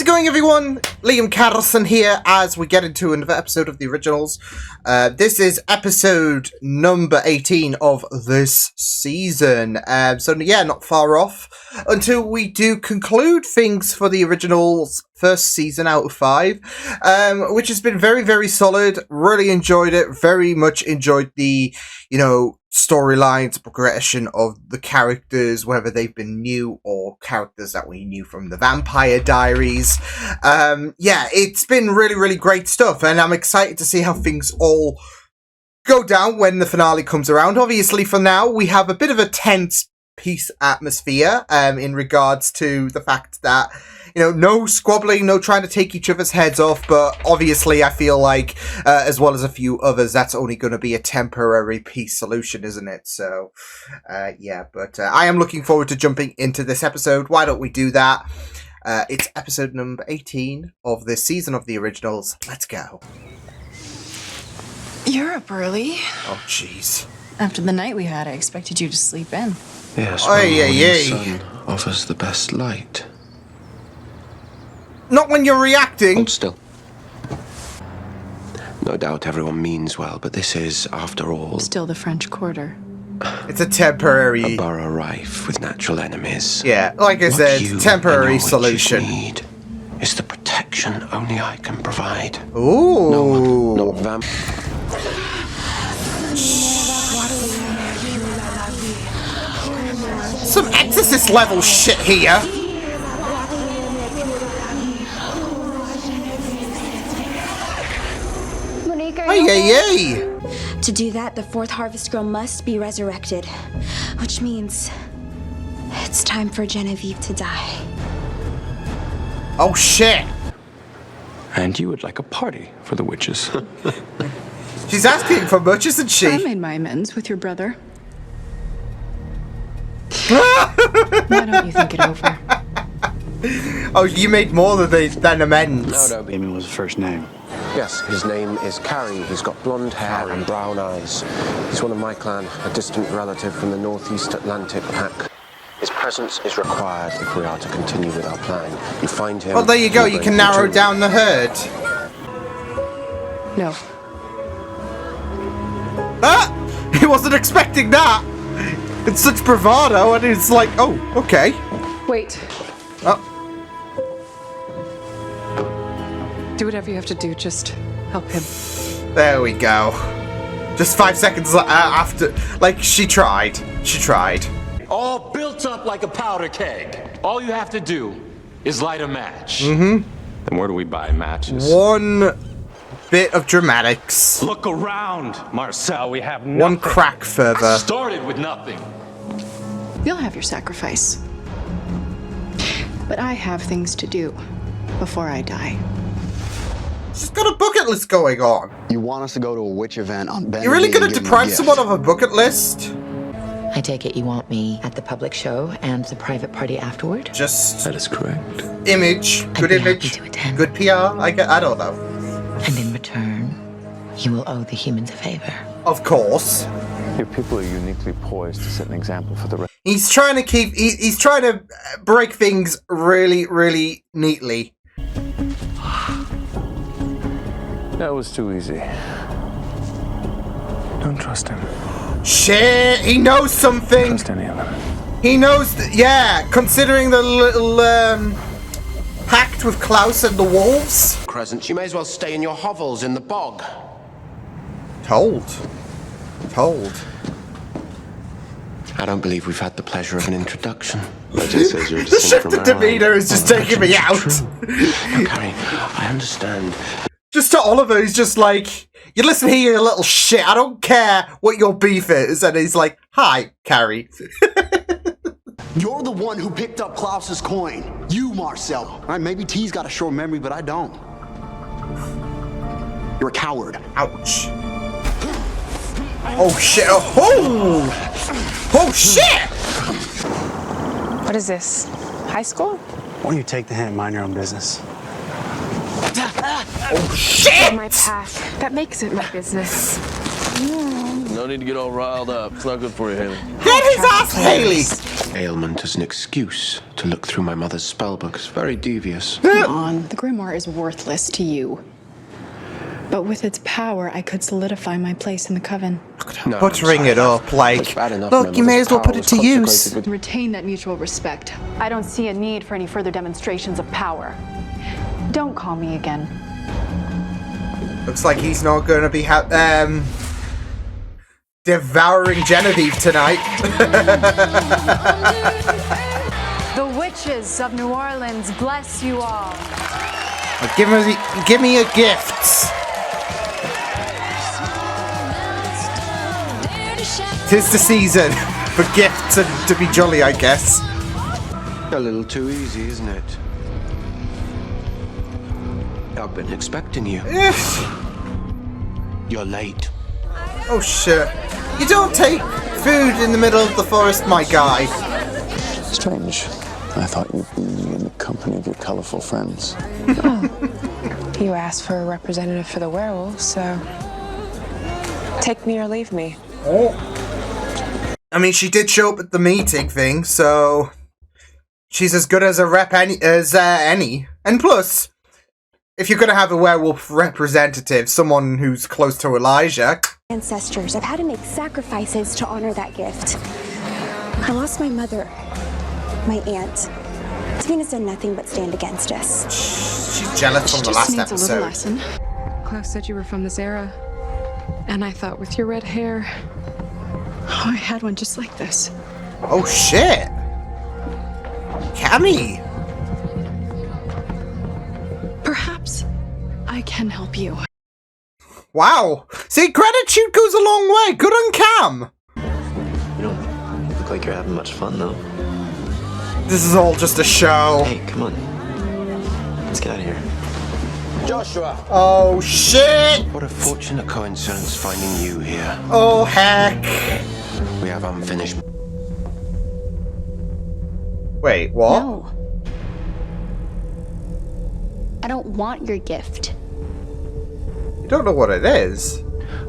it going, everyone? Liam Carlson here as we get into another episode of the originals. This is episode number 18 of this season. So yeah, not far off until we do conclude things for the originals first season out of 5, which has been very, very solid. Really enjoyed it. Very much enjoyed the, storylines, progression of the characters, whether they've been new or characters that we knew from the Vampire Diaries. Yeah, it's been really, really great stuff, and I'm excited to see how things all go down when the finale comes around. Obviously, for now, we have a bit of a tense peace atmosphere in regards to the fact that no squabbling, no trying to take each other's heads off, but obviously I feel like, as well as a few others, that's only going to be a temporary peace solution, isn't it? So, yeah, but I am looking forward to jumping into this episode. Why don't we do that? It's episode number 18 of this season of the originals. Let's go. You're up early. Oh, jeez. After the night we had, I expected you to sleep in. Yes, well, the sun offers the best light. Not when you're reacting. Hold still. No doubt everyone means well, but this is, after all... Still the French Quarter. It's a temporary... A borough rife with natural enemies. Yeah, like I said, temporary solution. What you need is the protection only I can provide. Ooh. No vamp... Some Exorcist level shit here. Hey. To do that, the fourth harvest girl must be resurrected, which means it's time for Genevieve to die. Oh shit! And you would like a party for the witches. She's asking for much, isn't she? I made my amends with your brother. Why don't you think it over? Oh, you made more than amends. No, Damien was his first name. Yes, his name is Carrie. He's got blonde hair and brown eyes. He's one of my clan, a distant relative from the Northeast Atlantic pack. His presence is required if we are to continue with our plan. You find him... Well, there you go. You can narrow down the herd. No. Ah! He wasn't expecting that. It's such bravado, and it's like, oh, okay. Wait. Oh. Do whatever you have to do, just help him. There we go. Just 5 seconds after, like, she tried. All built up like a powder keg. All you have to do is light a match. Then where do we buy matches? One bit of dramatics. Look around, Marcel. We have nothing. One crack further. Started with nothing. You'll have your sacrifice. But I have things to do before I die. She's got a bucket list going on. You want us to go to a witch event on Ben? You're really going to deprive someone of a bucket list? I take it you want me at the public show and the private party afterward? Just... That is correct. Image. Good image. Good PR. I don't know. And in return, you will owe the humans a favor. Of course. Your people are uniquely poised to set an example for the rest. He's trying to he's trying to break things really, really neatly. That was too easy. Don't trust him. Shit, he knows something. Trust any of them. He knows, yeah, considering the little pact with Klaus and the wolves. Crescent, you may as well stay in your hovels in the bog. Told. I don't believe we've had the pleasure of an introduction. Legend says you're The shift of demeanor is just taking me out. No, Carrie, I understand. Just to Oliver, he's just like, you listen here, you little shit, I don't care what your beef is. And he's like, hi, Carrie. You're the one who picked up Klaus's coin. You, Marcel. All right, maybe T's got a short memory, but I don't. You're a coward. Ouch. Oh, shit. Oh, shit! What is this? High school? Why don't you take the hint and mind your own business? Oh, shit! My past. That makes it my business. No need to get all riled up. It's not good for you, Haley. Get his ass, Haley! ailment as an excuse to look through my mother's spellbook is very devious. Come on, the grimoire is worthless to you. But with its power, I could solidify my place in the coven. No, Buttering it up, like, look, you may as well put it to use. Retain that mutual respect. I don't see a need for any further demonstrations of power. Don't call me again. Looks like he's not going to be devouring Genevieve tonight. The witches of New Orleans bless you all. Give me a gift. 'Tis the season for gifts and to be jolly, I guess. A little too easy, isn't it? I've been expecting you. You're late. Oh shit. You don't take food in the middle of the forest, my guy. Strange. I thought you'd be in the company of your colorful friends. You asked for a representative for the werewolves, so take me or leave me. Oh. I mean, she did show up at the meeting thing, so she's as good as a rep as any. And plus, if you're gonna have a werewolf representative, someone who's close to Elijah. Ancestors, I've had to make sacrifices to honor that gift. I lost my mother, my aunt. Davina's done nothing but stand against us. She's jealous from the last needs episode. A little lesson. Klaus said you were from this era, and I thought with your red hair, oh, I had one just like this. Oh shit! Cammy! Perhaps I can help you. Wow! See, gratitude goes a long way! Good on Cam! You don't look like you're having much fun, though. This is all just a show. Hey, come on. Let's get out of here. Joshua! Oh shit! What a fortunate coincidence finding you here. Oh heck! We have unfinished. Wait, what? No. I don't want your gift. You don't know what it is.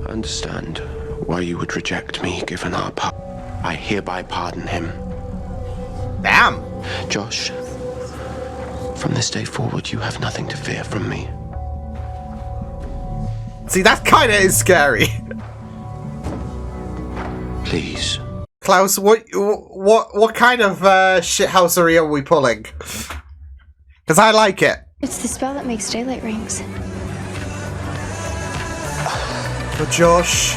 I understand why you would reject me given our part. I hereby pardon him. Damn! Josh, from this day forward, you have nothing to fear from me. See, that kinda is scary. Please. Klaus, what kind of shithousery are we pulling? Because I like it. It's the spell that makes daylight rings. For Josh.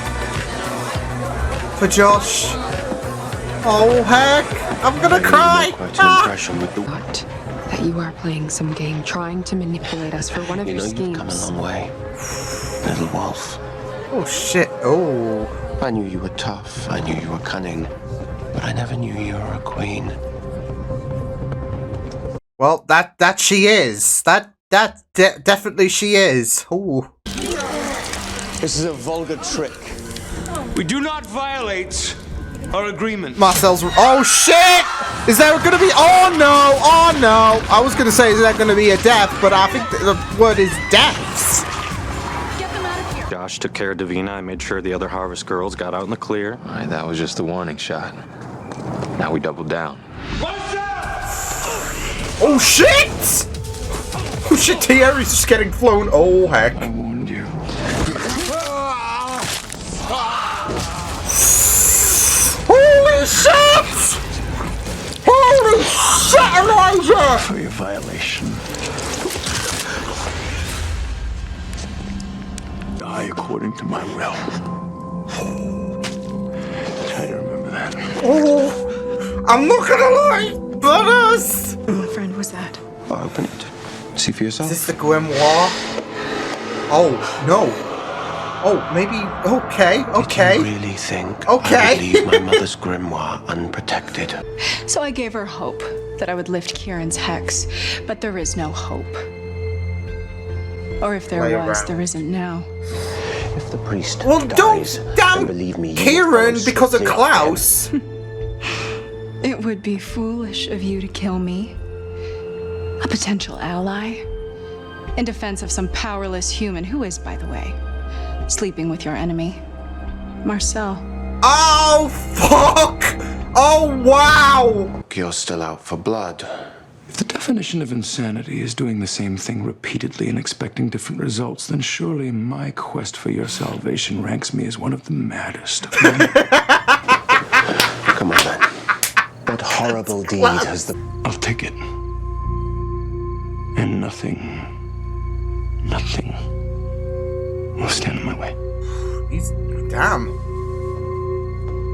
For Josh. Oh heck! I'm gonna cry! Quite an impression with the What? That you are playing some game trying to manipulate us for one of your schemes. You've come a long way, little wolf. Oh shit! Oh. I knew you were tough. I knew you were cunning, but I never knew you were a queen. Well, that she is. Definitely she is. Ooh. This is a vulgar trick. We do not violate our agreement. Marcel's. Oh shit! Is there gonna be? Oh no! Oh no! I was gonna say, is there gonna be a death? But I think the word is deaths. Josh took care of Davina. I made sure the other Harvest girls got out in the clear. All right, that was just the warning shot. Now we double down. Oh shit! Oh shit! Thierry's just getting flown. Oh heck! I warned you. Holy shit! Holy shit, Elijah! For your violation. Die according to my will. Try to remember that. Oh, I'm not gonna lie, brothers! What friend was that? Open it. See for yourself. Is this the grimoire? Oh, no. Oh, maybe. Okay, okay. Did you really think Okay. I would leave my mother's grimoire unprotected? So I gave her hope that I would lift Kieran's hex, but there is no hope. Or if there Way was, around. there isn't now. If the priest Well, dies, don't then damn believe me, you Kieran will because of swiftly Klaus. It would be foolish of you to kill me, a potential ally, in defense of some powerless human who is, by the way, sleeping with your enemy, Marcel. Oh, fuck! Oh, wow! You're still out for blood. If the definition of insanity is doing the same thing repeatedly and expecting different results, then surely my quest for your salvation ranks me as one of the maddest of men. Come on, then. What horrible deed has the... I'll take it. And nothing will stand in my way. He's... damn.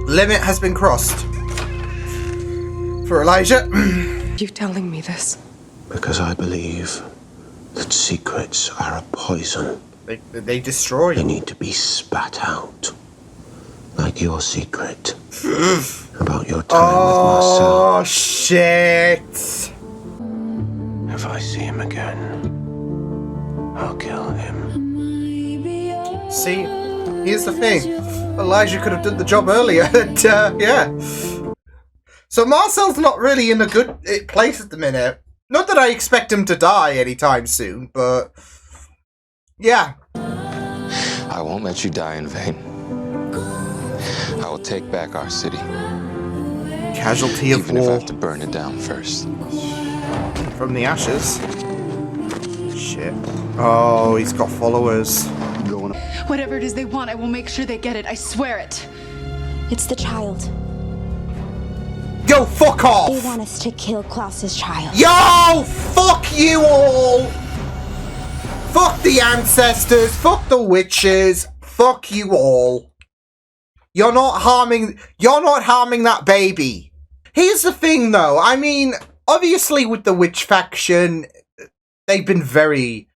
Limit has been crossed. For Elijah. You telling me this? Because I believe that secrets are a poison. They destroy. They need to be spat out. Like your secret. About your time with Marcel. Oh, shit. If I see him again, I'll kill him. See, here's the thing. Elijah could have done the job earlier. And, yeah. So Marcel's not really in a good place at the minute. Not that I expect him to die anytime soon, but... yeah. I won't let you die in vain. I will take back our city. Casualty of even war. Even if I have to burn it down first. From the ashes. Shit. Oh, he's got followers. Whatever it is they want, I will make sure they get it. I swear it. It's the child. Yo, fuck off! They want us to kill Klaus's child. Yo, fuck you all! Fuck the ancestors, fuck the witches, fuck you all. You're not harming that baby. Here's the thing though, I mean, obviously with the witch faction, they've been very,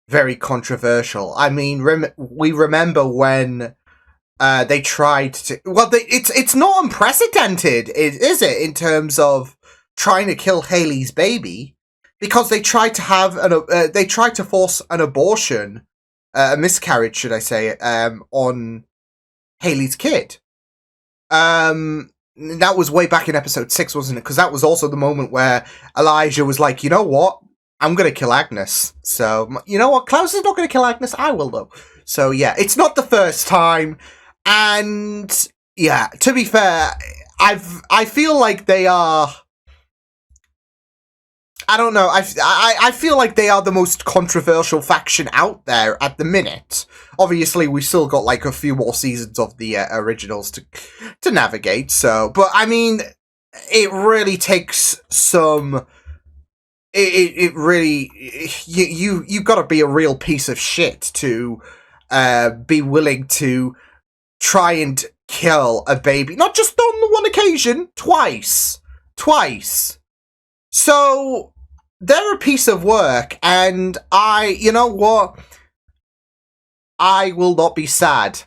very controversial. I mean, we remember when they tried to... well, it's not unprecedented, is it, in terms of trying to kill Haley's baby? Because they tried to have they tried to force an abortion, a miscarriage, should I say, on Haley's kid. That was way back in episode 6, wasn't it? Because that was also the moment where Elijah was like, you know what? I'm going to kill Agnes. So, you know what? Klaus is not going to kill Agnes. I will, though. So, yeah, it's not the first time. And, yeah, to be fair, I feel like they are... I don't know, I feel like they are the most controversial faction out there at the minute. Obviously, we still got, like, a few more seasons of the originals to navigate, so... but, I mean, it really takes some... It really... You've got to be a real piece of shit to be willing to try and kill a baby. Not just on the one occasion, twice. So, they're a piece of work, and you know what? I will not be sad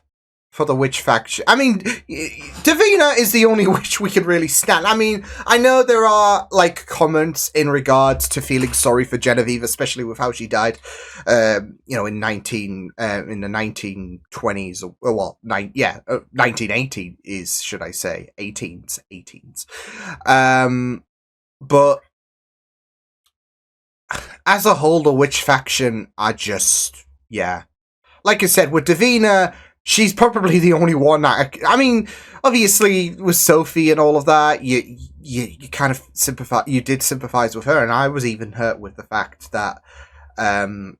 for the witch faction. I mean, Davina is the only witch we can really stand. I mean, I know there are, like, comments in regards to feeling sorry for Genevieve, especially with how she died, you know, in the 1920s, or well, 1918 is, should I say, 18s. But as a whole, the witch faction are just, yeah. Like I said, with Davina, she's probably the only one that... I mean, obviously, with Sophie and all of that, you kind of sympathize... you did sympathize with her, and I was even hurt with the fact that, you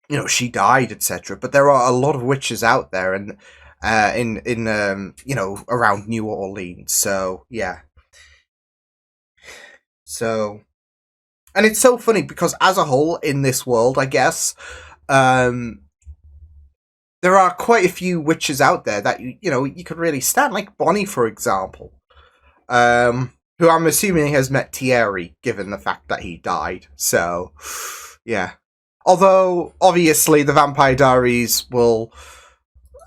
know, she died, etc. But there are a lot of witches out there, and in you know, around New Orleans, so, yeah. So... and it's so funny, because as a whole, in this world, I guess, there are quite a few witches out there that, you know, you could really stand, like Bonnie, for example, who I'm assuming has met Thierry, given the fact that he died, so, yeah. Although, obviously, the Vampire Diaries will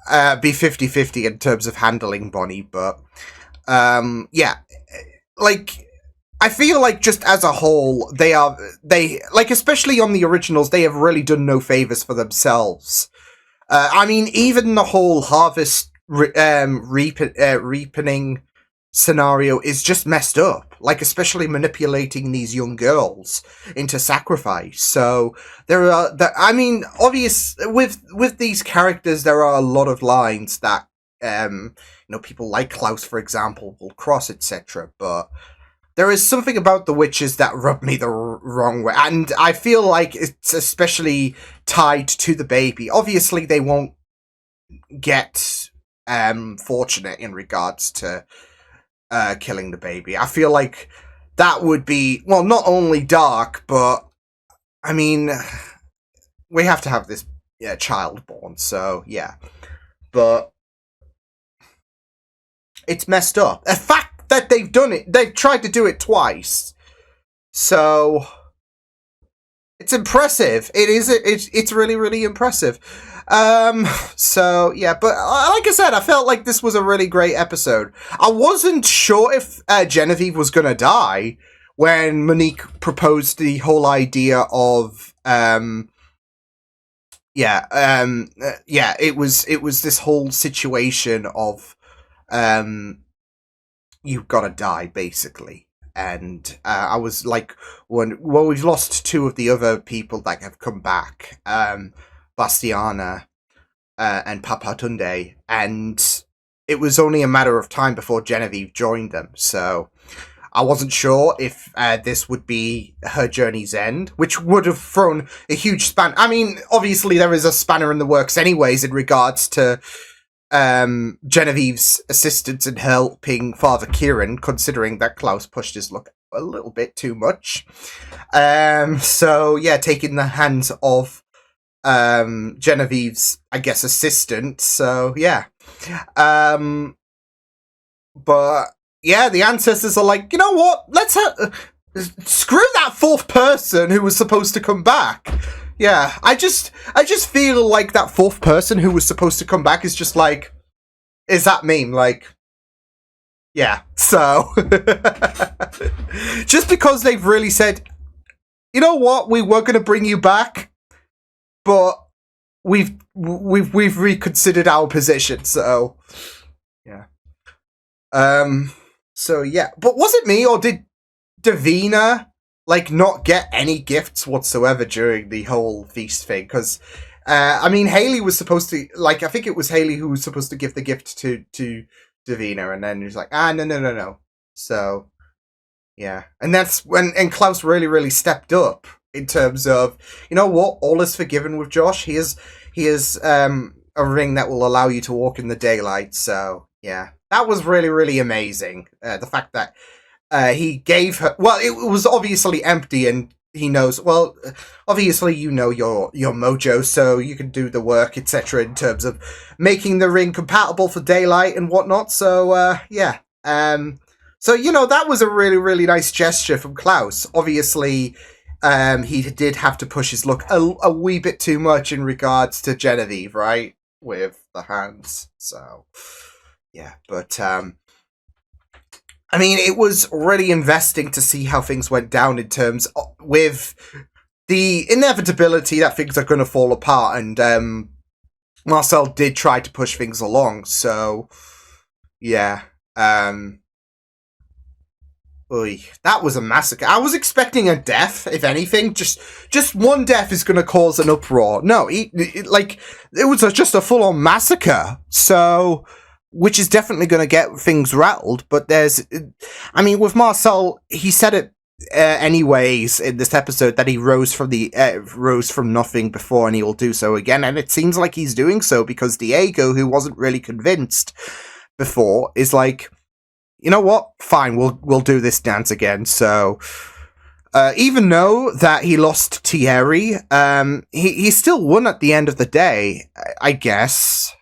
be 50-50 in terms of handling Bonnie, but, yeah, like... I feel like just as a whole, they like, especially on the originals, they have really done no favors for themselves. I mean, even the whole harvest reapening scenario is just messed up. Like, especially manipulating these young girls into sacrifice. So there are, I mean, with these characters, there are a lot of lines that people like Klaus, for example, will cross, etc. But there is something about the witches that rub me the wrong way, and I feel like it's especially tied to the baby. Obviously, they won't get fortunate in regards to killing the baby. I feel like that would be, well, not only dark, but I mean, we have to have this child born, so yeah. But it's messed up. The fact that they've tried to do it twice, so it's impressive. It's really, really impressive. So yeah, but like I said, I felt like this was a really great episode. I wasn't sure if Genevieve was gonna die when Monique proposed the whole idea of it was this whole situation of you've got to die, basically. And I was like, we've lost two of the other people that have come back, Bastiana and Papatunde, and it was only a matter of time before Genevieve joined them. So I wasn't sure if this would be her journey's end, which would have thrown a huge span. I mean, obviously there is a spanner in the works anyways in regards to Genevieve's assistance in helping Father Kieran, considering that Klaus pushed his luck a little bit too much. So yeah, taking the hands of Genevieve's, I guess, assistant. So yeah. But yeah, the ancestors are like, you know what? Let's screw that fourth person who was supposed to come back. Yeah, I just feel like that fourth person who was supposed to come back is just like, is that meme? Like, yeah, so just because they've really said, you know what, we were going to bring you back, but we've reconsidered our position, so yeah. So yeah, but was it me, or did Davina like not get any gifts whatsoever during the whole feast thing? Because I mean, Haley was supposed to, like, I think it was Haley who was supposed to give the gift to Davina, and then he was like, no. So yeah, and that's when Klaus really stepped up in terms of, you know what, all is forgiven with Josh. He is a ring that will allow you to walk in the daylight. So yeah, that was really amazing. The fact that he gave her, well, it was obviously empty, and he knows, well, obviously you know your mojo, so you can do the work, etc., in terms of making the ring compatible for daylight and whatnot. So yeah, so you know, that was a really nice gesture from Klaus. Obviously he did have to push his luck a wee bit too much in regards to Genevieve, right, with the hands. So yeah, but I mean, it was really investing to see how things went down in terms of, with the inevitability that things are going to fall apart, and Marcel did try to push things along. So yeah, that was a massacre. I was expecting a death, if anything. Just one death is going to cause an uproar. No, it was just a full-on massacre. So, which is definitely going to get things rattled. But I mean, with Marcel, he said it anyways in this episode that he rose from nothing before, and he will do so again. And it seems like he's doing so, because Diego, who wasn't really convinced before, is like, you know what? Fine, we'll do this dance again. So, even though that he lost Thierry, he still won at the end of the day, I guess.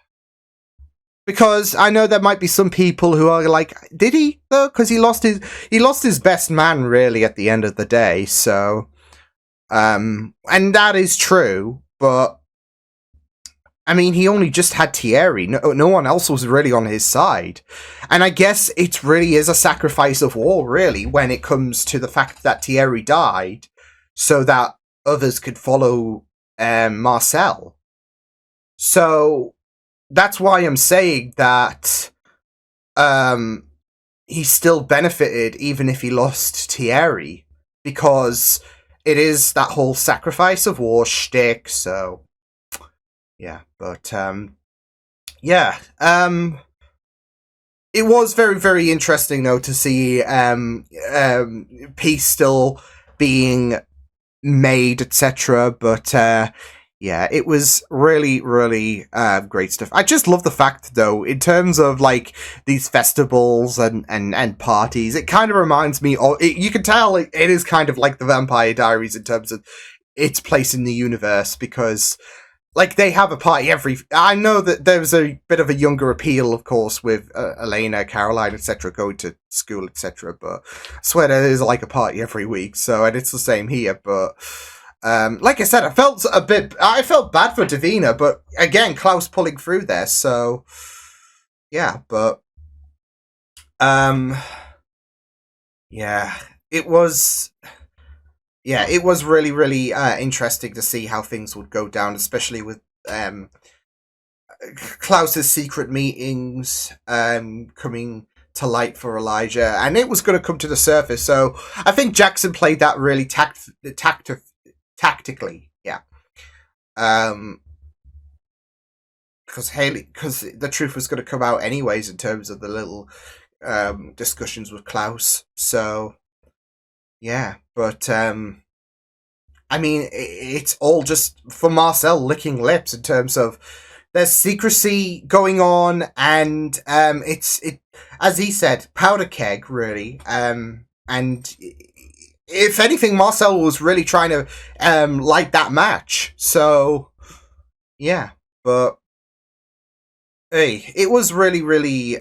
Because I know there might be some people who are like, did he though? Because he lost his best man really at the end of the day. So, and that is true. But I mean, he only just had Thierry. No one else was really on his side. And I guess it really is a sacrifice of war, really, when it comes to the fact that Thierry died, so that others could follow Marcel. So that's why I'm saying that he still benefited even if he lost Thierry, because it is that whole sacrifice of war shtick. So yeah, but yeah, it was very, very interesting though to see peace still being made, etc. But yeah, it was really, really great stuff. I just love the fact, though, in terms of like these festivals and parties, it kind of reminds me of. You can tell it is kind of like the Vampire Diaries in terms of its place in the universe, because like they have a party every. I know that there was a bit of a younger appeal, of course, with Elena, Caroline, etc., going to school, etc. But I swear there is like a party every week. So, and it's the same here, but. Like I said, I felt bad for Davina, but again, Klaus pulling through there, so yeah, but yeah, it was really, really interesting to see how things would go down, especially with Klaus's secret meetings coming to light for Elijah, and it was going to come to the surface. So I think Jackson played that really tactically, yeah. Because the truth was going to come out anyways in terms of the little discussions with Klaus. So yeah, but I mean, it's all just for Marcel licking lips in terms of there's secrecy going on, and it's as he said, powder keg really, and. If anything, Marcel was really trying to light that match. So, yeah. But hey, it was really, really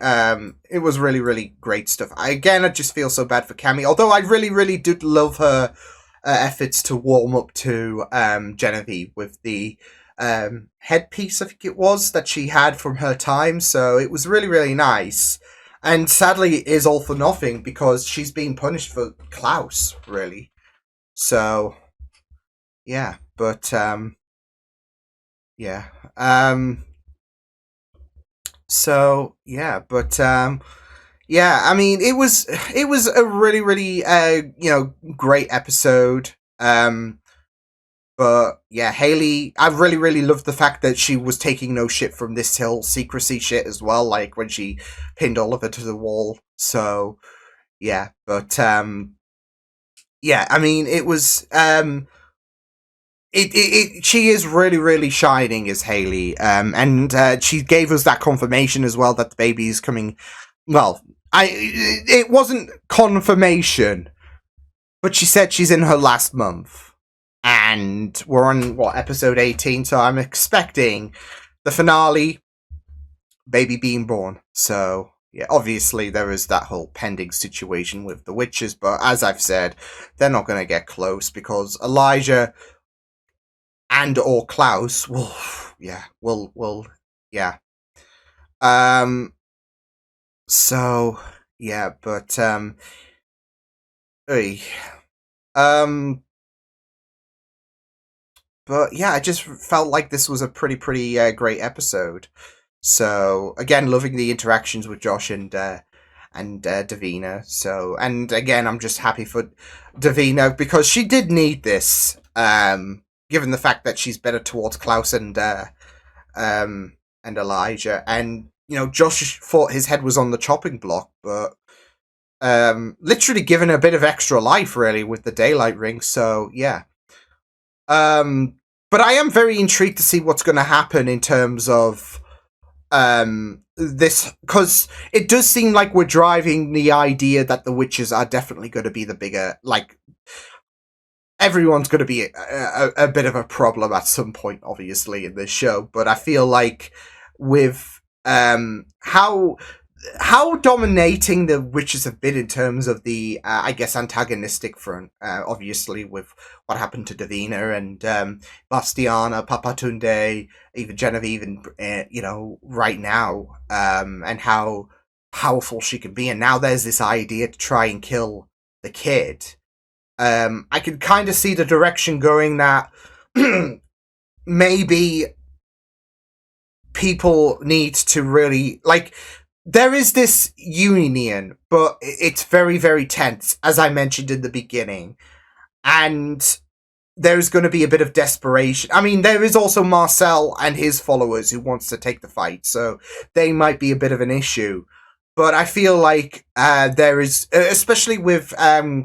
great stuff. I just feel so bad for Cammy. Although I really, really did love her efforts to warm up to Genevieve with the headpiece, I think it was, that she had from her time. So it was really, really nice. And sadly, it is all for nothing because she's being punished for Klaus, really. So, yeah, but, yeah. So, yeah, but, yeah, I mean, it was a really, really, great episode. But yeah, Haley, I really, really loved the fact that she was taking no shit from this whole secrecy shit as well, like when she pinned Oliver to the wall. So yeah, but yeah, I mean, it was she is really, really shining as Haley, and she gave us that confirmation as well that the baby is coming. Well, it wasn't confirmation, but she said she's in her last month. And we're on, episode 18, so I'm expecting the finale, baby being born. So, yeah, obviously there is that whole pending situation with the witches, but as I've said, they're not going to get close because Elijah and or Klaus will, yeah. So, yeah, but, but yeah, I just felt like this was a pretty great episode. So again, loving the interactions with Josh and Davina. So, and again, I'm just happy for Davina because she did need this. Given the fact that she's better towards Klaus and Elijah, and Josh thought his head was on the chopping block, but literally given a bit of extra life really with the daylight ring. So yeah. But I am very intrigued to see what's going to happen in terms of this, because it does seem like we're driving the idea that the witches are definitely going to be the bigger, like, everyone's going to be a bit of a problem at some point, obviously, in this show, but I feel like with how dominating the witches have been in terms of the, I guess, antagonistic front, obviously with what happened to Davina and Bastiana, Papatunde, even Genevieve, and right now, and how powerful she can be. And now there's this idea to try and kill the kid. I can kind of see the direction going that maybe people need to really, like, there is this union, but it's very, very tense, as I mentioned in the beginning. And there's going to be a bit of desperation. I mean, there is also Marcel and his followers who wants to take the fight, so they might be a bit of an issue. But I feel like there is, especially with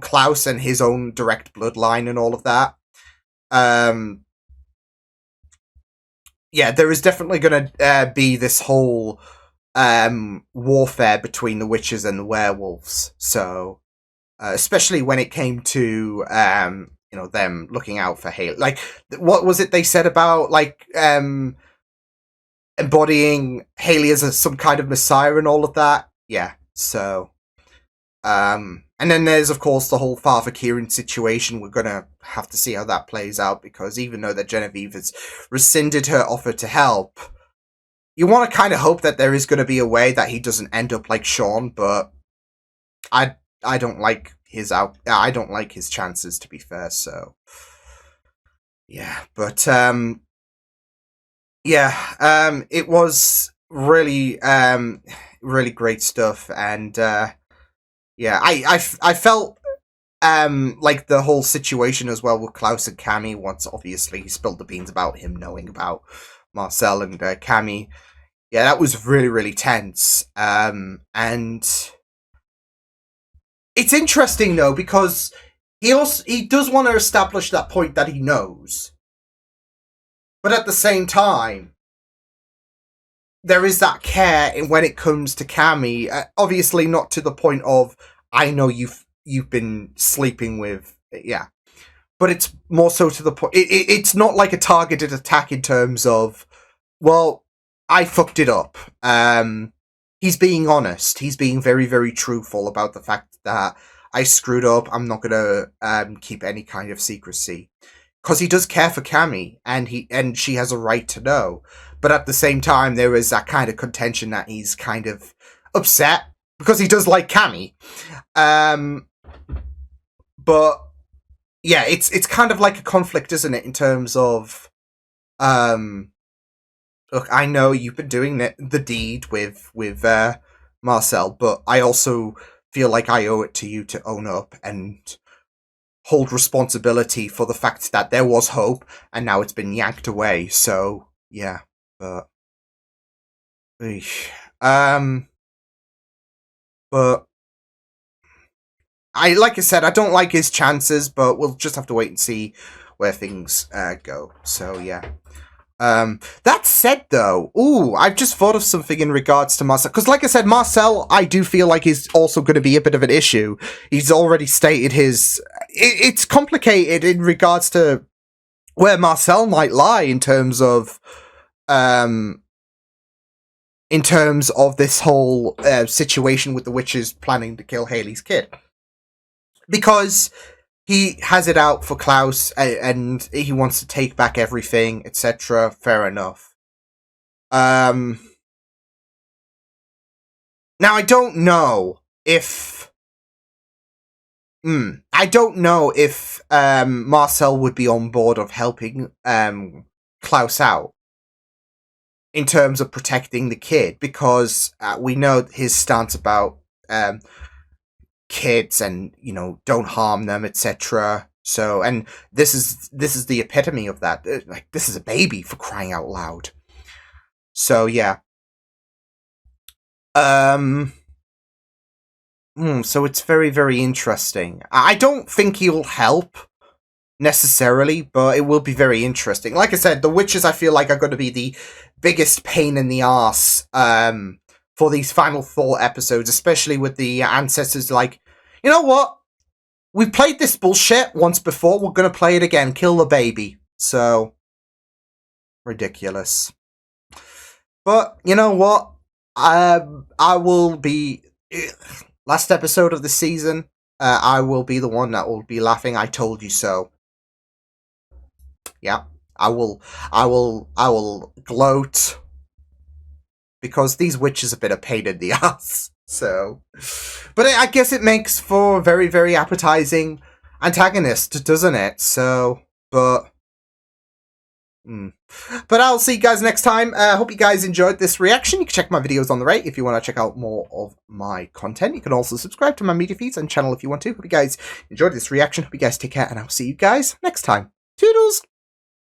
Klaus and his own direct bloodline and all of that, yeah, there is definitely going to be this whole warfare between the witches and the werewolves. So, especially when it came to them looking out for Haley. Like, what was it they said about like embodying Haley as some kind of messiah and all of that? Yeah. So, and then there's of course the whole Father Kieran situation. We're gonna have to see how that plays out, because even though that Genevieve has rescinded her offer to help, you want to kind of hope that there is going to be a way that he doesn't end up like Sean. But I don't like I don't like his chances, to be fair. So yeah, but it was really really great stuff, and I felt like the whole situation as well with Klaus and Cammy, once obviously he spilled the beans about him knowing about Marcel and Cammy. Yeah, that was really, really tense. And it's interesting though, because he does want to establish that point that he knows. But at the same time, there is that care when it comes to Cammy. Obviously not to the point of, I know you've been sleeping with, yeah. But it's more so to the point, it's not like a targeted attack in terms of, well, I fucked it up. He's being honest. He's being very, very truthful about the fact that I screwed up. I'm not gonna keep any kind of secrecy, because he does care for Cammy, and she has a right to know. But at the same time, there is that kind of contention that he's kind of upset because he does like Cammy. But yeah, it's kind of like a conflict, isn't it? In terms of look, I know you've been doing the deed with Marcel, but I also feel like I owe it to you to own up and hold responsibility for the fact that there was hope and now it's been yanked away. So yeah, but but like I said, I don't like his chances, but we'll just have to wait and see where things go. So yeah. That said though, I've just thought of something in regards to Marcel, because like I said, Marcel, I do feel like is also going to be a bit of an issue. He's already stated it's complicated in regards to where Marcel might lie in terms of this whole situation with the witches planning to kill Haley's kid, because he has it out for Klaus, and he wants to take back everything, etc. Fair enough. Now, I don't know if Marcel would be on board of helping Klaus out in terms of protecting the kid, because we know his stance about kids and, don't harm them, etc. So, and this is the epitome of that. Like, this is a baby, for crying out loud. So yeah. So it's very, very interesting. I don't think he'll help necessarily, but it will be very interesting. Like I said, the witches, I feel like, are going to be the biggest pain in the arse for these final 4 episodes, especially with the ancestors like, you know what? We played this bullshit once before, we're going to play it again. Kill the baby. So, ridiculous. But, you know what? I will be... Last episode of the season, I will be the one that will be laughing. I told you so. Yeah, I will gloat, because these witches have been a pain in the ass. So, but I guess it makes for a very, very appetizing antagonist, doesn't it? So, but I'll see you guys next time. Hope you guys enjoyed this reaction. You can check my videos on the right if you want to check out more of my content. You can also subscribe to my media feeds and channel if you want to. Hope you guys enjoyed this reaction. Hope you guys take care, and I'll see you guys next time. Toodles!